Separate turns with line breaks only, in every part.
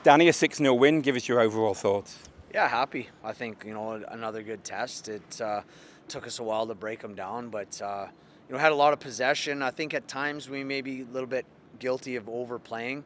Danny, a 6-0 win. Give us your overall thoughts.
Yeah, happy. I think, another good test. It took us a while to break them down, but, had a lot of possession. I think at times we may be a little bit guilty of overplaying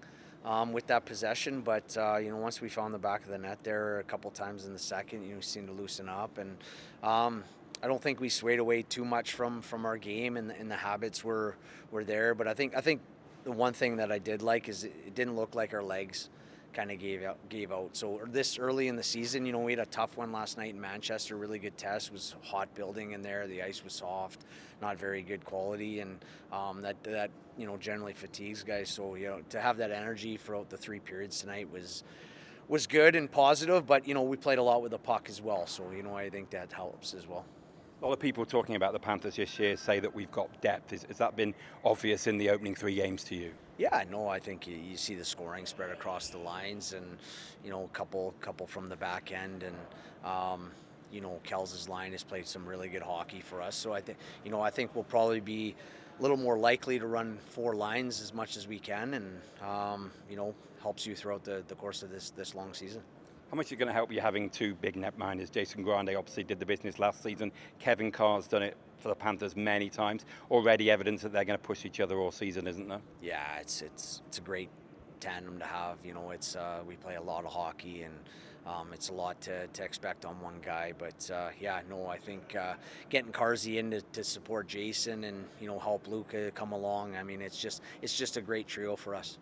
with that possession, but, once we found the back of the net there a couple times in the second, we seemed to loosen up. And I don't think we swayed away too much from our game, and the habits were there. But I think the one thing that I did like is it didn't look like our legs kind of gave out. So this early in the season, we had a tough one last night in Manchester. Really good test. It was hot building in there. The ice was soft, not very good quality, and that generally fatigues guys. So to have that energy throughout the 3 periods tonight was good and positive. But we played a lot with the puck as well. So I think that helps as well.
A lot of people talking about the Panthers this year say that we've got depth. Has that been obvious in the opening 3 games to you?
Yeah, no, I think you see the scoring spread across the lines, and a couple from the back end, and Kels's line has played some really good hockey for us. So I think we'll probably be a little more likely to run 4 lines as much as we can, and helps you throughout the course of this long season.
How much is it going to help you having 2 big netminders? Jason Grande obviously did the business last season. Kevin Carr's done it for the Panthers many times. Already evidence that they're going to push each other all season, isn't there?
Yeah, it's a great tandem to have. We play a lot of hockey, and it's a lot to expect on one guy. But I think getting Carzy in to support Jason and help Luca come along. I mean, it's just a great trio for us.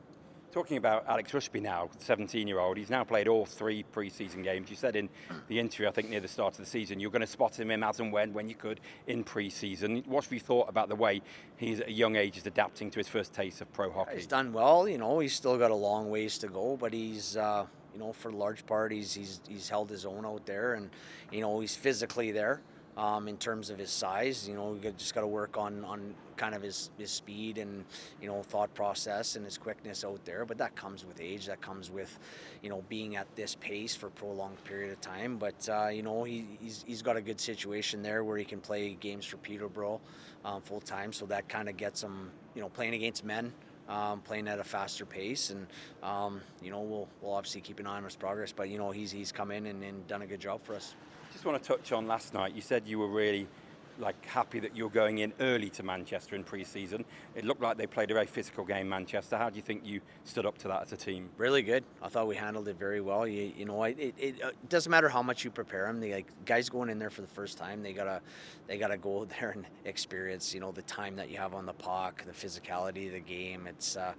Talking about Alex Rushby now, 17-year-old, he's now played all 3 preseason games. You said in the interview, I think near the start of the season, you're going to spot him in as and when you could in preseason. What have you thought about the way he's at a young age is adapting to his first taste of pro hockey?
He's done well. He's still got a long ways to go, but he's for the large part, he's held his own out there, and he's physically there. In terms of his size, we just got to work on kind of his speed and thought process and his quickness out there. But that comes with age. That comes with being at this pace for a prolonged period of time. But he's got a good situation there where he can play games for Peterborough full time. So that kind of gets him playing against men. Playing at a faster pace, and we'll obviously keep an eye on his progress. But he's come in and done a good job for us.
Just want to touch on last night. You said you were really happy that you're going in early to Manchester in pre-season. It looked like they played a very physical game, Manchester. How do you think you stood up to that as a team?
Really good. I thought we handled it very well. It doesn't matter how much you prepare them. Guys going in there for the first time, they gotta go there and experience the time that you have on the puck, the physicality of the game. It's a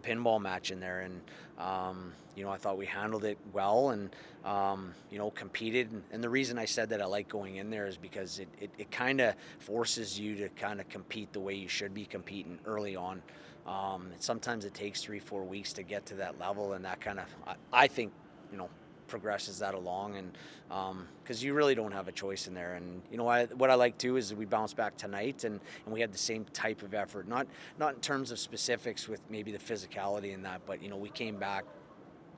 pinball match in there, and I thought we handled it well, and competed. And the reason I said that I like going in there is because it kind of forces you to kind of compete the way you should be competing early on. Sometimes it takes 3-4 weeks to get to that level, and that kind of I think progresses that along, and because you really don't have a choice in there. And what I like too is we bounced back tonight, and we had the same type of effort, not in terms of specifics with maybe the physicality and that, but we came back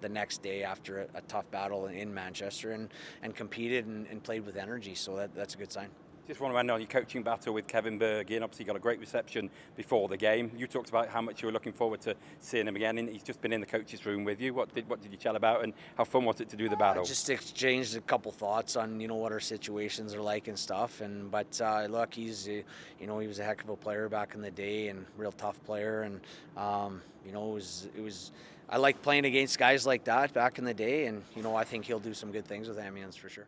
the next day after a tough battle in Manchester and competed and played with energy. So that's a good sign.
Just want to end on your coaching battle with Kevin Bergin. Obviously, got a great reception before the game. You talked about how much you were looking forward to seeing him again, and he's just been in the coach's room with you. What did you chat about, and how fun was it to do the battle?
Just exchanged a couple thoughts on what our situations are like and stuff. But look, he's he was a heck of a player back in the day, and real tough player. And it was I liked playing against guys like that back in the day, and I think he'll do some good things with Amiens for sure.